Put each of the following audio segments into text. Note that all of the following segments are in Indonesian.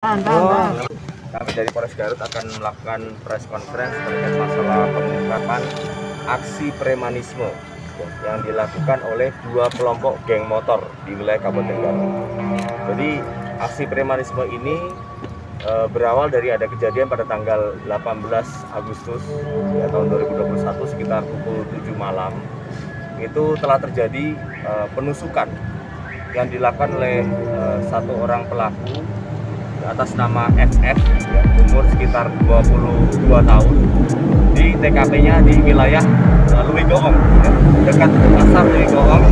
Kami dari Polres Garut akan melakukan press conference terkait masalah pengungkapan aksi premanisme yang dilakukan oleh dua kelompok geng motor di wilayah Kabupaten Garut. Jadi aksi premanisme ini berawal dari ada kejadian pada tanggal 18 Agustus tahun 2021 sekitar pukul 7 malam. Itu telah terjadi penusukan yang dilakukan oleh satu orang pelaku atas nama FF, umur sekitar 22 tahun, di TKP-nya di wilayah Lui Goong, dekat pasar Lui Goong,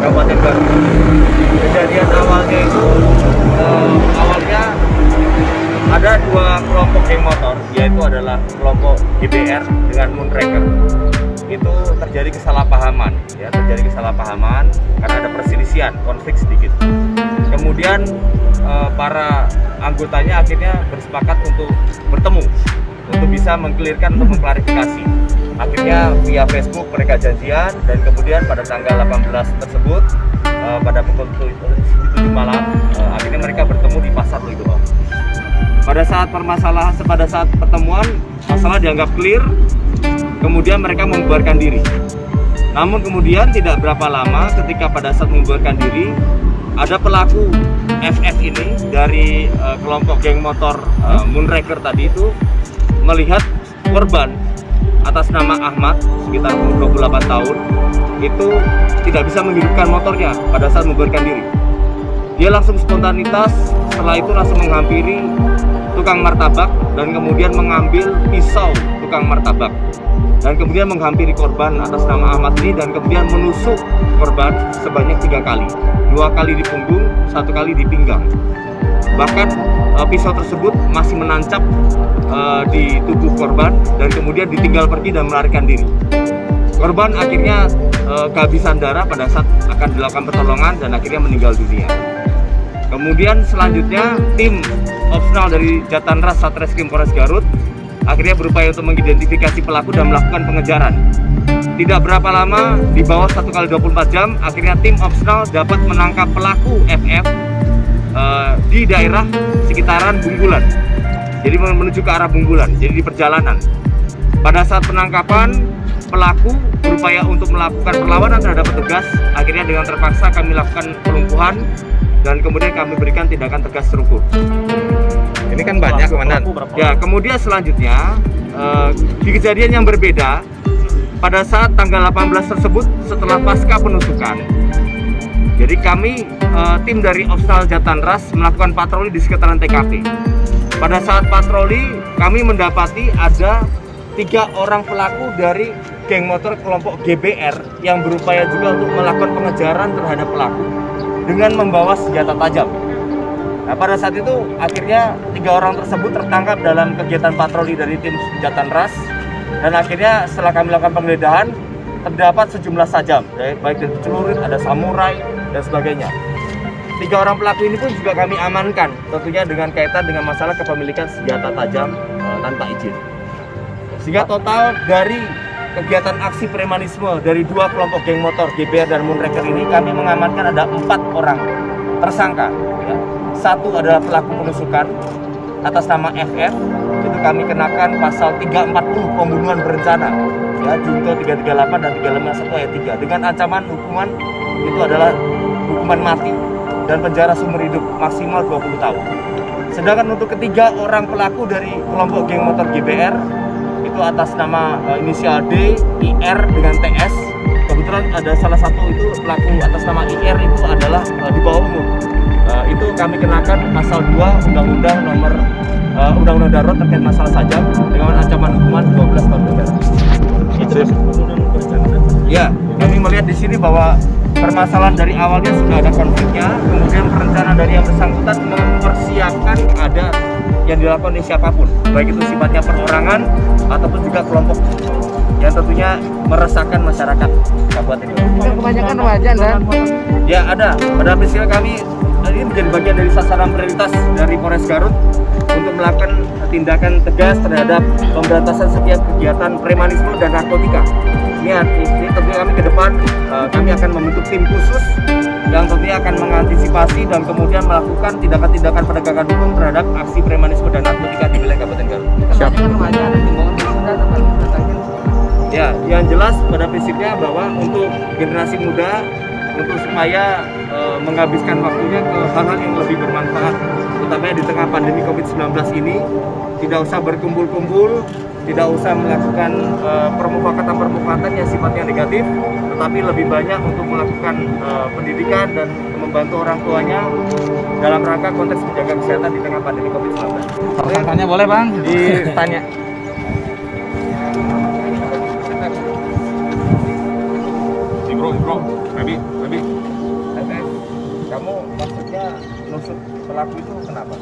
Kabupaten Garut. Kejadian awalnya itu awalnya ada dua kelompok geng motor, yaitu adalah kelompok GBR dengan Moonraker. Itu terjadi kesalahpahaman, terjadi kesalahpahaman karena ada perselisihan, konflik sedikit. Kemudian para anggotanya akhirnya bersepakat untuk bertemu untuk bisa mengklirkan, untuk mengklarifikasi. Akhirnya via Facebook mereka janjian, dan kemudian pada tanggal 18 tersebut pada pukul 7 malam akhirnya mereka bertemu di pasar Lui Goong. Pada saat pertemuan masalah dianggap clear, kemudian mereka membubarkan diri. Namun kemudian tidak berapa lama ketika pada saat membubarkan diri, ada pelaku FF ini dari kelompok geng motor Moonraker tadi itu melihat korban atas nama Ahmad sekitar 28 tahun itu tidak bisa menghidupkan motornya pada saat membubarkan diri. Dia langsung spontanitas, setelah itu langsung menghampiri tukang martabak dan kemudian mengambil pisau tukang martabak dan kemudian menghampiri korban atas nama Ahmad ini dan kemudian menusuk korban sebanyak 3 kali, 2 kali di punggung, 1 kali di pinggang. Bahkan pisau tersebut masih menancap di tubuh korban dan kemudian ditinggal pergi dan melarikan diri. Korban akhirnya kehabisan darah pada saat akan dilakukan pertolongan dan akhirnya meninggal dunia. Kemudian selanjutnya tim opsional dari Jatanras Satreskrim Polres Garut akhirnya berupaya untuk mengidentifikasi pelaku dan melakukan pengejaran. Tidak berapa lama, di bawah 1x24 jam, akhirnya tim opsional dapat menangkap pelaku FF di daerah sekitaran Bunggulan. Jadi menuju ke arah Bunggulan, jadi di perjalanan. Pada saat penangkapan, pelaku berupaya untuk melakukan perlawanan terhadap petugas. Akhirnya dengan terpaksa kami lakukan pelumpuhan dan kemudian kami berikan tindakan tegas terukur. Ini kan banyak, Komandan. Ya, kemudian selanjutnya di kejadian yang berbeda pada saat tanggal 18 tersebut setelah pasca penusukan. Jadi kami tim dari Opsional Jatanras melakukan patroli di sekitaran TKP. Pada saat patroli kami mendapati ada 3 orang pelaku dari geng motor kelompok GBR yang berupaya juga untuk melakukan pengejaran terhadap pelaku dengan membawa senjata tajam. Nah, pada saat itu akhirnya 3 orang tersebut tertangkap dalam kegiatan patroli dari tim Jatanras, dan akhirnya setelah kami lakukan penggeledahan terdapat sejumlah sajam, baik dari celurit, ada samurai dan sebagainya. 3 orang pelaku ini pun juga kami amankan, tentunya dengan kaitan dengan masalah kepemilikan senjata tajam tanpa izin. Sehingga total dari kegiatan aksi premanisme dari 2 kelompok geng motor GBR dan Moonraker ini kami mengamankan ada 4 orang tersangka. Satu adalah pelaku penusukan atas nama FF, itu kami kenakan pasal 340 pembunuhan berencana, junto 338 dan 351 ayat 3 dengan ancaman hukuman itu adalah hukuman mati dan penjara seumur hidup maksimal 20 tahun. Sedangkan untuk ketiga orang pelaku dari kelompok geng motor GBR itu atas nama inisial D, IR dengan TS. Kebetulan ada salah satu itu pelaku atas nama IR itu adalah di bawah umur. Itu kami kenakan pasal 2 Undang-Undang Nomor Undang-Undang Darurat terkait masalah sajam dengan ancaman hukuman 12 tahun penjara. Ya, kami melihat di sini bahwa permasalahan dari awalnya sudah ada konfliknya, kemudian perencanaan dari yang bersangkutan mempersiapkan ada yang dilakukan oleh siapapun, baik itu sifatnya perorangan ataupun juga kelompok yang tentunya meresahkan masyarakat kabupaten ini. Kebanyakan wajan, dan ya ada. Pada prinsipnya kami ini menjadi bagian dari sasaran prioritas dari Polres Garut untuk melakukan tindakan tegas terhadap pemberantasan setiap kegiatan premanisme dan narkotika. Ini tentunya kami ke depan kami akan membentuk tim khusus yang tentunya akan mengantisipasi dan kemudian melakukan tindakan-tindakan penegakan hukum terhadap aksi premanisme dan narkotika di wilayah Kabupaten Garut. Siap. Ya, yang jelas pada prinsipnya bahwa untuk generasi muda, untuk supaya menghabiskan waktunya ke hal-hal yang lebih bermanfaat, utamanya di tengah pandemi COVID-19 ini, tidak usah berkumpul-kumpul, tidak usah melakukan permufakatan-permufakatan yang sifatnya negatif, tetapi lebih banyak untuk melakukan pendidikan dan membantu orang tuanya dalam rangka konteks menjaga kesehatan di tengah pandemi COVID-19. Tanya boleh bang? Ditanya. Bro, baby. Kamu maksudnya nusuk pelaku itu kenapa?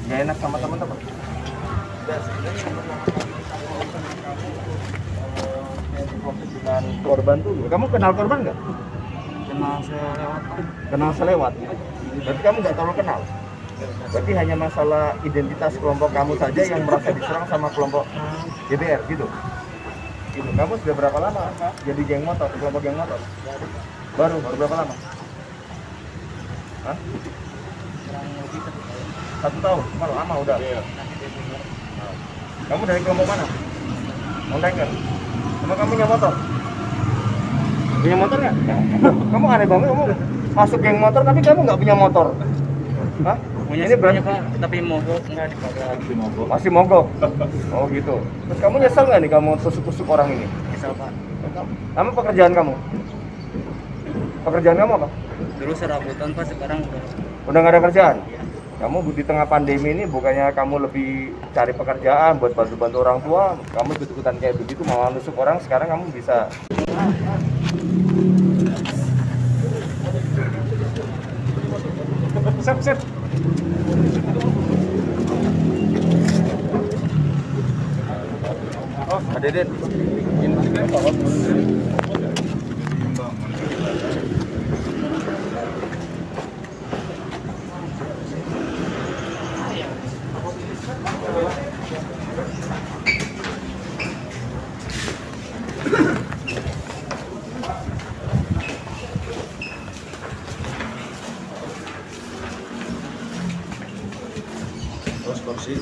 Gak enak sama teman-teman. Dengan korban tuh, kamu kenal korban nggak? Kenal selewat. Berarti kamu nggak terlalu kenal. Berarti hanya masalah identitas kelompok kamu saja yang merasa diserang sama kelompok GBR gitu. Gitu. Kamu sudah berapa lama jadi geng motor, kelompok geng motor? Baru berapa lama? Hah? 1 tahun, cuma lama udah. Kamu dari kelompok mana? Mountainer. Emang kamu punya motor? Punya motor nggak? Kamu aneh banget, kamu masuk geng motor tapi kamu nggak punya motor. Hah? Punya Ini berarti Pak, tapi mogok nggak dipakai. masih mogok. Oh gitu. Terus kamu nyesel nggak nih kamu tusuk-tusuk orang ini? Misal Pak, Apa pekerjaan kamu? Pekerjaan kamu apa? dulu serabutan Pak, sekarang Udah nggak ada kerjaan? Kamu di tengah pandemi ini bukannya kamu lebih cari pekerjaan buat bantu-bantu orang tua, kamu ikut-ikutan kayak begitu mau nusuk orang, sekarang kamu bisa. Sip. Oh, Pak Deden. Terus kursi.